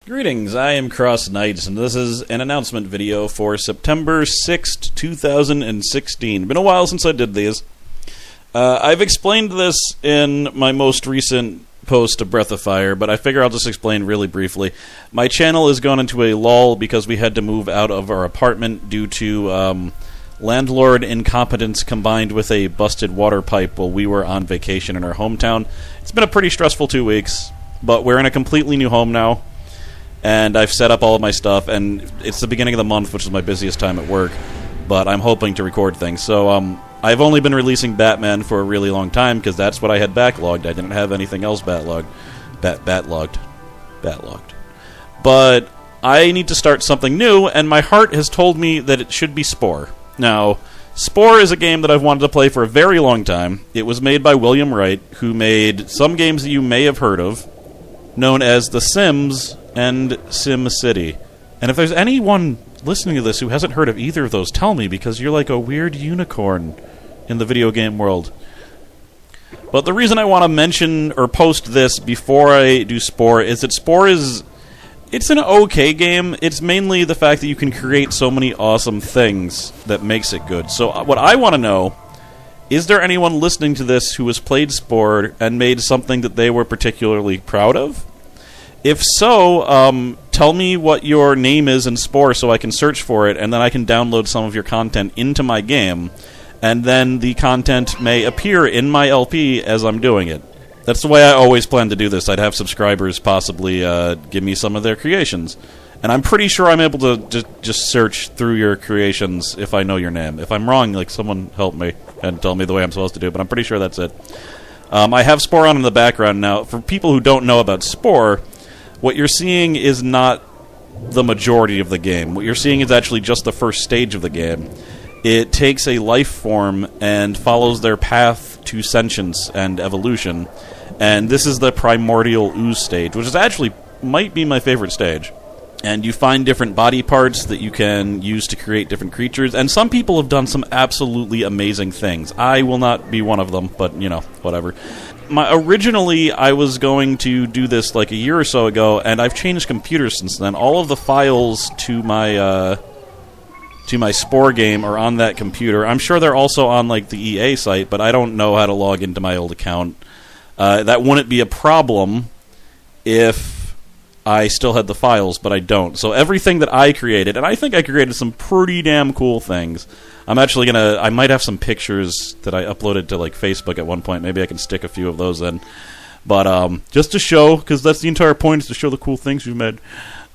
Greetings, I am Cross Knights, and this is an announcement video for September 6th, 2016. Been a while since I did these. I've explained this in my most recent post to Breath of Fire, but I figure I'll just explain really briefly. My channel has gone into a lull because we had to move out of our apartment due to landlord incompetence combined with a busted water pipe while we were on vacation in our hometown. It's been a pretty stressful 2 weeks, but we're in a completely new home now. And I've set up all of my stuff, and it's the beginning of the month, which is my busiest time at work, but I'm hoping to record things. So I've only been releasing Batman for a really long time, because that's what I had backlogged. I didn't have anything else backlogged. But I need to start something new, and my heart has told me that it should be Spore. Now, Spore is a game that I've wanted to play for a very long time. It was made by William Wright, who made some games that you may have heard of, known as The Sims and Sim City. And if there's anyone listening to this who hasn't heard of either of those, tell me, because you're like a weird unicorn in the video game world. But the reason I want to mention or post this before I do Spore is that Spore it's an okay game. It's mainly the fact that you can create so many awesome things that makes it good. So what I want to know, is there anyone listening to this who has played Spore and made something that they were particularly proud of? If so, tell me what your name is in Spore so I can search for it, and then I can download some of your content into my game, and then the content may appear in my LP as I'm doing it. That's the way I always plan to do this. I'd have subscribers possibly give me some of their creations. And I'm pretty sure I'm able to just search through your creations if I know your name. If I'm wrong, like, someone help me and tell me the way I'm supposed to do it, but I'm pretty sure that's it. I have Spore on in the background now. For people who don't know about Spore, what you're seeing is not the majority of the game. What you're seeing is actually just the first stage of the game. It takes a life form and follows their path to sentience and evolution. And this is the primordial ooze stage, which is actually might be my favorite stage. And you find different body parts that you can use to create different creatures. And some people have done some absolutely amazing things. I will not be one of them, but, you know, whatever. Originally, I was going to do this like a year or so ago, and I've changed computers since then. All of the files to my Spore game are on that computer. I'm sure they're also on like the EA site, but I don't know how to log into my old account. That wouldn't be a problem if I still had the files, but I don't. So everything that I created, and I think I created some pretty damn cool things. I'm actually I might have some pictures that I uploaded to like Facebook at one point. Maybe I can stick a few of those in. But just to show, because that's the entire point, is to show the cool things you've made.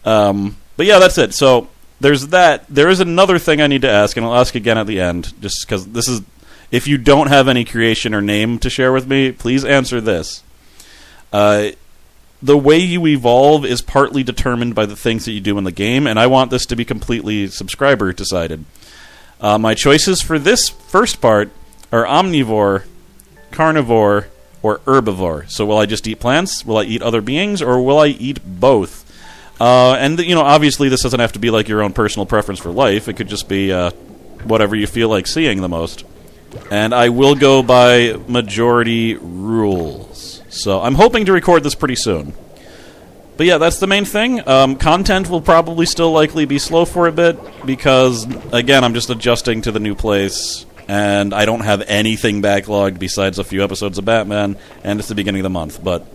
But yeah, that's it. So there's that. There is another thing I need to ask, and I'll ask again at the end, just because this is, if you don't have any creation or name to share with me, please answer this. The way you evolve is partly determined by the things that you do in the game, and I want this to be completely subscriber-decided. My choices for this first part are Omnivore, Carnivore, or Herbivore. So will I just eat plants? Will I eat other beings? Or will I eat both? And, you know, obviously this doesn't have to be like your own personal preference for life. It could just be whatever you feel like seeing the most. And I will go by majority rules. So I'm hoping to record this pretty soon. But yeah, that's the main thing. Content will probably still likely be slow for a bit, because, again, I'm just adjusting to the new place, and I don't have anything backlogged besides a few episodes of Batman, and it's the beginning of the month. But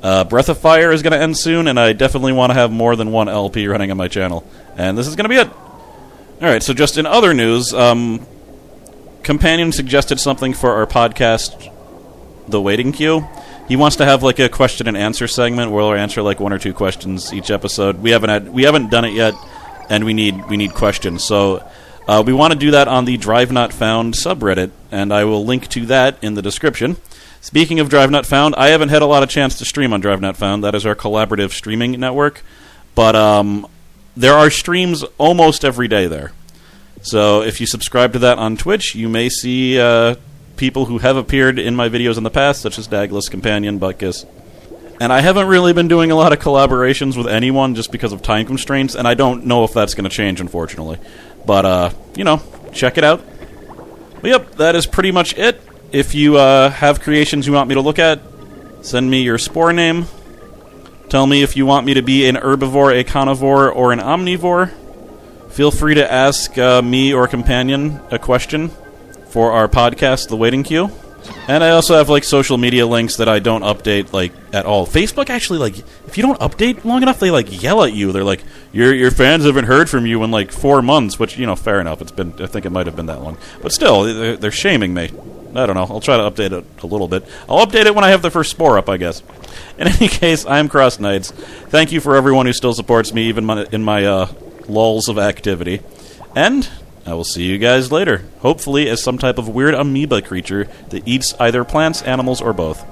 Breath of Fire is going to end soon, and I definitely want to have more than one LP running on my channel. And this is going to be it. Alright, so just in other news, Companion suggested something for our podcast, The Waiting Queue. He wants to have like a question and answer segment where we'll answer like one or two questions each episode. We haven't done it yet, and we need questions. So we want to do that on the Drive Not Found subreddit, and I will link to that in the description. Speaking of Drive Not Found, I haven't had a lot of chance to stream on Drive Not Found. That is our collaborative streaming network, but there are streams almost every day there. So if you subscribe to that on Twitch, you may see people who have appeared in my videos in the past, such as Douglas, Companion, Butkus. And I haven't really been doing a lot of collaborations with anyone just because of time constraints, and I don't know if that's going to change, unfortunately. But, you know, check it out. But yep, that is pretty much it. If you have creations you want me to look at, send me your Spore name, Tell me if you want me to be an herbivore, a carnivore, or an omnivore. Feel free to ask me or a companion a question for our podcast, The Waiting Queue. And I also have, like, social media links that I don't update, like, at all. Facebook, actually, like, if you don't update long enough, they, like, yell at you. They're like, your fans haven't heard from you in, like, 4 months, which, you know, fair enough. I think it might have been that long. But still, they're shaming me. I don't know. I'll try to update it a little bit. I'll update it when I have the first Spore up, I guess. In any case, I'm Cross Knights. Thank you for everyone who still supports me, even in my lulls of activity. And I will see you guys later, hopefully as some type of weird amoeba creature that eats either plants, animals, or both.